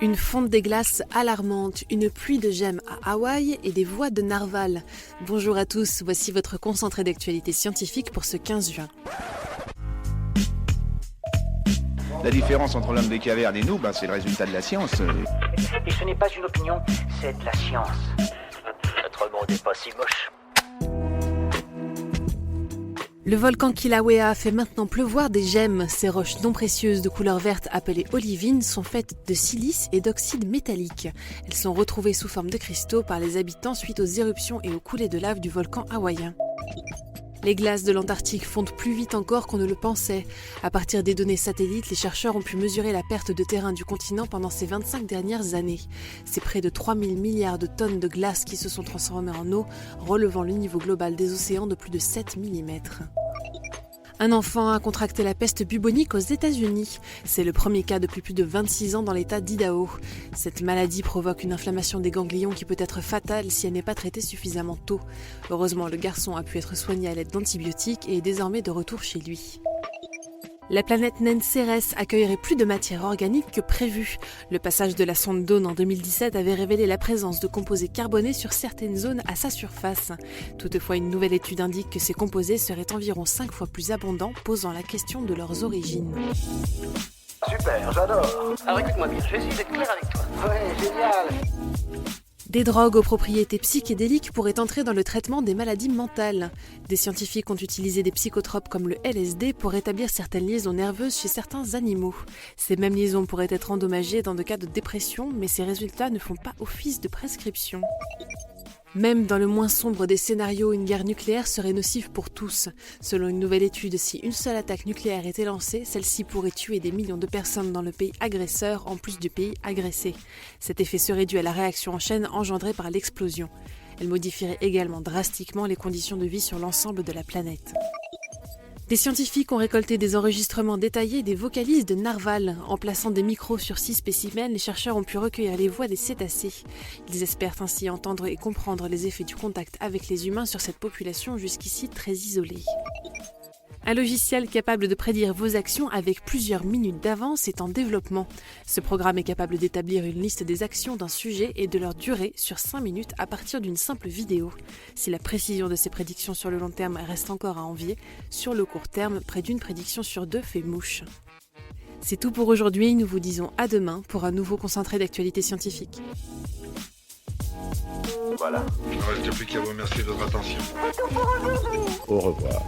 Une fonte des glaces alarmante, une pluie de gemmes à Hawaï et des voix de narval. Bonjour à tous, voici votre concentré d'actualité scientifique pour ce 15 juin. La différence entre l'homme des cavernes et nous, c'est le résultat de la science. Et ce n'est pas une opinion, c'est de la science. Notre monde n'est pas si moche. Le volcan Kilauea fait maintenant pleuvoir des gemmes. Ces roches non précieuses de couleur verte appelées olivines sont faites de silice et d'oxyde métallique. Elles sont retrouvées sous forme de cristaux par les habitants suite aux éruptions et aux coulées de lave du volcan hawaïen. Les glaces de l'Antarctique fondent plus vite encore qu'on ne le pensait. À partir des données satellites, les chercheurs ont pu mesurer la perte de terrain du continent pendant ces 25 dernières années. C'est près de 3000 milliards de tonnes de glace qui se sont transformées en eau, relevant le niveau global des océans de plus de 7 mm. Un enfant a contracté la peste bubonique aux États-Unis. C'est le premier cas depuis plus de 26 ans dans l'État d'Idaho. Cette maladie provoque une inflammation des ganglions qui peut être fatale si elle n'est pas traitée suffisamment tôt. Heureusement, le garçon a pu être soigné à l'aide d'antibiotiques et est désormais de retour chez lui. La planète naine Cérès accueillerait plus de matière organique que prévu. Le passage de la sonde Dawn en 2017 avait révélé la présence de composés carbonés sur certaines zones à sa surface. Toutefois, une nouvelle étude indique que ces composés seraient environ 5 fois plus abondants, posant la question de leurs origines. Super, j'adore. Alors écoute-moi bien, je vais essayer d'être clair avec toi. Ouais, génial. Des drogues aux propriétés psychédéliques pourraient entrer dans le traitement des maladies mentales. Des scientifiques ont utilisé des psychotropes comme le LSD pour établir certaines liaisons nerveuses chez certains animaux. Ces mêmes liaisons pourraient être endommagées dans des cas de dépression, mais ces résultats ne font pas office de prescription. Même dans le moins sombre des scénarios, une guerre nucléaire serait nocive pour tous. Selon une nouvelle étude, si une seule attaque nucléaire était lancée, celle-ci pourrait tuer des millions de personnes dans le pays agresseur en plus du pays agressé. Cet effet serait dû à la réaction en chaîne engendrée par l'explosion. Elle modifierait également drastiquement les conditions de vie sur l'ensemble de la planète. Des scientifiques ont récolté des enregistrements détaillés des vocalises de narval. En plaçant des micros sur 6 spécimens, les chercheurs ont pu recueillir les voix des cétacés. Ils espèrent ainsi entendre et comprendre les effets du contact avec les humains sur cette population jusqu'ici très isolée. Un logiciel capable de prédire vos actions avec plusieurs minutes d'avance est en développement. Ce programme est capable d'établir une liste des actions d'un sujet et de leur durée sur 5 minutes à partir d'une simple vidéo. Si la précision de ces prédictions sur le long terme reste encore à envier, sur le court terme, près d'une prédiction sur 2 fait mouche. C'est tout pour aujourd'hui, nous vous disons à demain pour un nouveau concentré d'actualité scientifique. Voilà. Il ne reste plus qu'à vous remercier de votre attention. Au revoir.